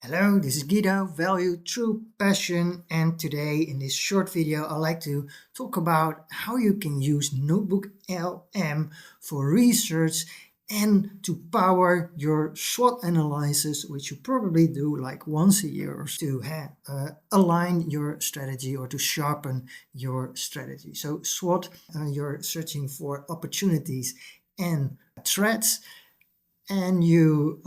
Hello, this is Guido, Value True Passion, and today in this short video I'd like to talk about how you can use NotebookLM for research and to power your SWOT analysis, which you probably do like once a year or to align your strategy or to sharpen your strategy. So SWOT, you're searching for opportunities and threats. And you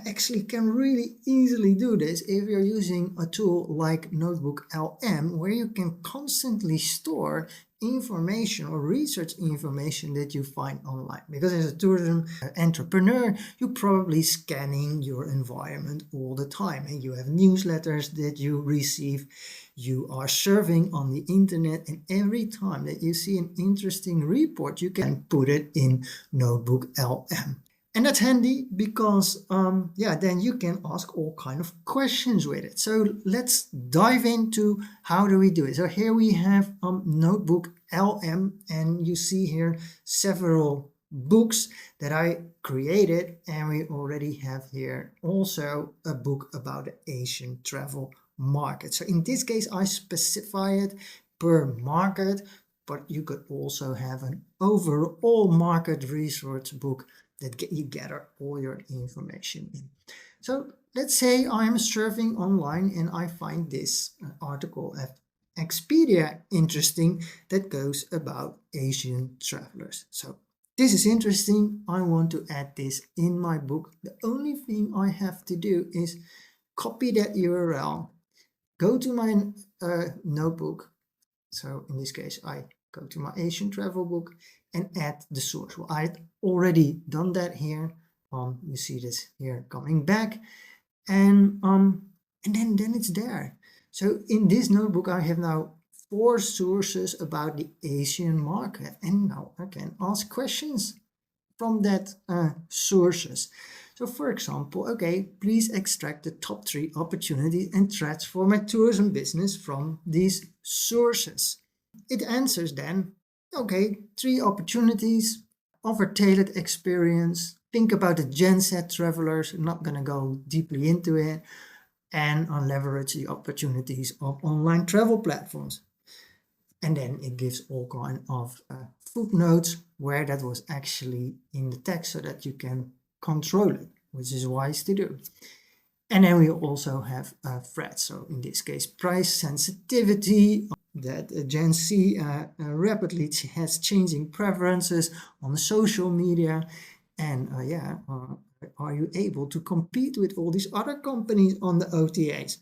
actually can really easily do this if you're using a tool like NotebookLM, where you can constantly store information or research information that you find online. Because as a tourism entrepreneur, you're probably scanning your environment all the time, and you have newsletters that you receive. You are surfing on the internet, and every time that you see an interesting report, you can put it in NotebookLM. And that's handy because, then you can ask all kind of questions with it. So let's dive into how do we do it. So here we have NotebookLM, and you see here several books that I created, and we already have here also a book about the Asian travel market. So in this case, I specify it per market, but you could also have an overall market research book that you gather all your information in. So let's say I'm surfing online and I find this article at Expedia interesting that goes about Asian travelers. So this is interesting. I want to add this in my book. The only thing I have to do is copy that URL, go to my notebook. So in this case, I go to my Asian travel book and add the source. Well, I'd already done that here. You see this here coming back, and then it's there. So in this notebook, I have now 4 sources about the Asian market, and now I can ask questions from that sources. So for example, okay, please extract the top 3 opportunities and threats for my tourism business from these sources. It answers then, okay, 3 opportunities, offer tailored experience, think about the Gen Z travelers, I'm not going to go deeply into it, and leverage the opportunities of online travel platforms. And then it gives all kind of footnotes where that was actually in the text so that you can control it, which is wise to do. And then we also have threats. So in this case, price sensitivity, that Gen Z rapidly has changing preferences on social media. And are you able to compete with all these other companies on the OTAs?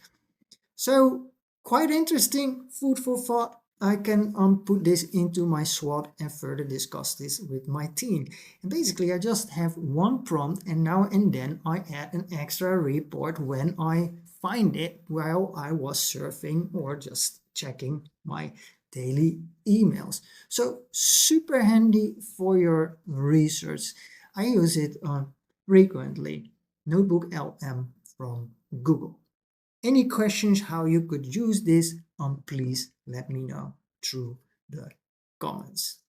So quite interesting, food for thought. I can put this into my SWOT and further discuss this with my team. And basically, I just have one prompt, and now and then I add an extra report when I find it while I was surfing or just checking my daily emails. So super handy for your research. I use it frequently. NotebookLM from Google. Any questions how you could use this, please let me know through the comments.